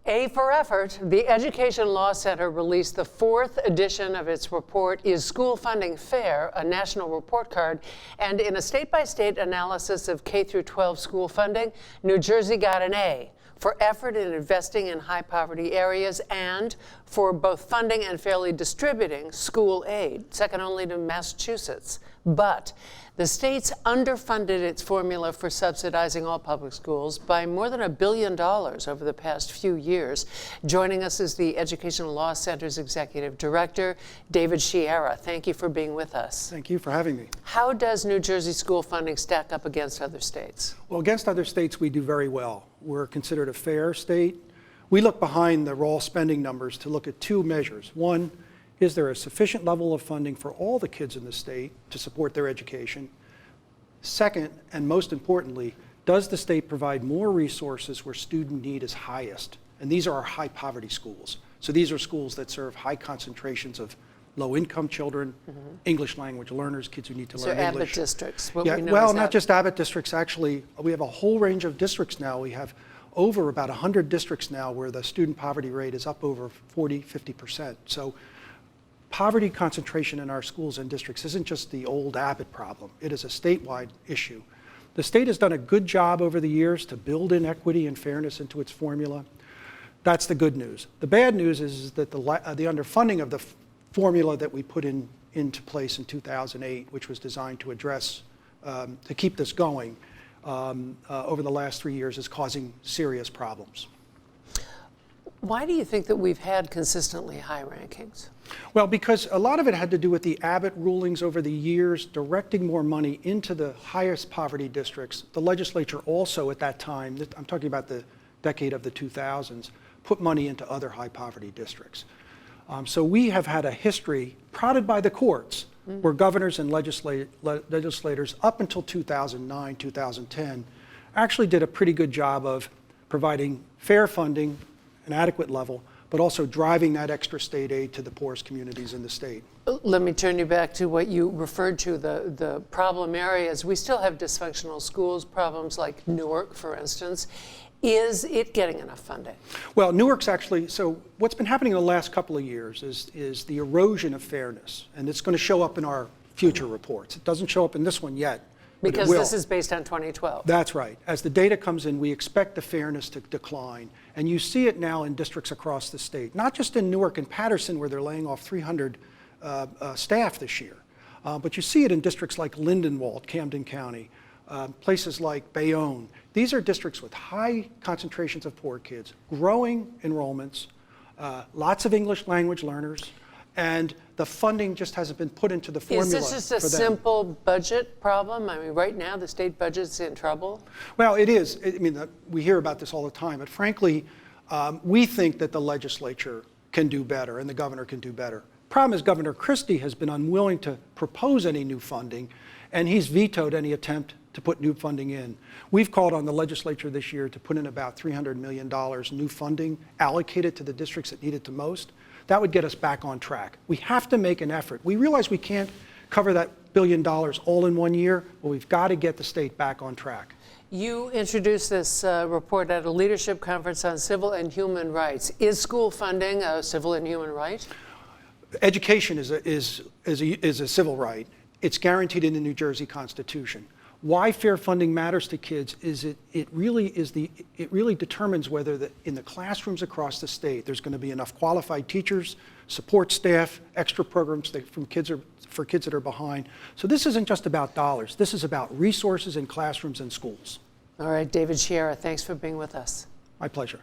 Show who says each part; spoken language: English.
Speaker 1: A for effort, the Education Law Center released the 4th edition of its report, Is School Funding Fair? A National Report Card. And in a state-by-state analysis of K-12 school funding, New Jersey got an A for effort in investing in high-poverty areas and for both funding and fairly distributing school aid, second only to Massachusetts. But the state's underfunded its formula for subsidizing all public schools by more than $1 billion over the past few years. Joining us is the Education Law Center's Executive Director, David Sciarra. Thank you for being with us.
Speaker 2: Thank you for having me.
Speaker 1: How does New Jersey school funding stack up against other states?
Speaker 2: Well, against other states, we do very well. We're considered a fair state. We look behind the raw spending numbers to look at two measures. One, is there a sufficient level of funding for all the kids in the state to support their education? Second, and most importantly, does the state provide more resources where student need is highest? And these are our high poverty schools. So these are schools that serve high concentrations of low-income children, English language learners, kids who need to learn English.
Speaker 1: So Abbott districts.
Speaker 2: Well, not just Abbott districts. Actually, we have a whole range of districts now. We have over about 100 districts now where the student poverty rate is up over 40, 50%. So poverty concentration in our schools and districts isn't just the old Abbott problem. It is a statewide issue. The state has done a good job over the years to build in equity and fairness into its formula. That's the good news. The bad news is that the underfunding of the formula that we put into place in 2008, which was designed to address, to keep this going over the last 3 years, is causing serious problems.
Speaker 1: Why do you think that we've had consistently high rankings?
Speaker 2: Well, because a lot of it had to do with the Abbott rulings over the years, directing more money into the highest poverty districts. The legislature also at that time, I'm talking about the decade of the 2000s, put money into other high poverty districts. So we have had a history, prodded by the courts, where governors and legislators up until 2009, 2010, actually did a pretty good job of providing fair funding, an adequate level, but also driving that extra state aid to the poorest communities in the state.
Speaker 1: Let me turn you back to what you referred to, the problem areas. We still have dysfunctional schools, problems like Newark, for instance. Is it getting enough funding?
Speaker 2: Well, Newark's actually, so what's been happening in the last couple of years is the erosion of fairness, and it's going to show up in our future reports. It doesn't show up in this one yet.
Speaker 1: Because this is based on 2012.
Speaker 2: That's right. As the data comes in, we expect the fairness to decline. And you see it now in districts across the state, not just in Newark and Patterson, where they're laying off 300 staff this year, but you see it in districts like Lindenwold, Camden County, places like Bayonne. These are districts with high concentrations of poor kids, growing enrollments, lots of English language learners, and the funding just hasn't been put into the formula.
Speaker 1: Is this just a simple budget problem? I mean, right now the state budget's in trouble.
Speaker 2: Well, it is. I mean, we hear about this all the time, but frankly, we think that the legislature can do better and the governor can do better. Problem is, Governor Christie has been unwilling to propose any new funding, and he's vetoed any attempt to put new funding in. We've called on the legislature this year to put in about $300 million new funding allocated to the districts that need it the most. That would get us back on track. We have to make an effort. We realize we can't cover that $1 billion all in 1 year, but we've got to get the state back on track.
Speaker 1: You introduced this report at a leadership conference on civil and human rights. Is school funding a civil and human right?
Speaker 2: Education is a civil right. It's guaranteed in the New Jersey Constitution. Why fair funding matters to kids is it really determines whether in the classrooms across the state there's going to be enough qualified teachers, support staff, extra programs for kids that are behind. So this isn't just about dollars. This is about resources in classrooms and schools.
Speaker 1: All right, David Sciarra, thanks for being with us.
Speaker 2: My pleasure.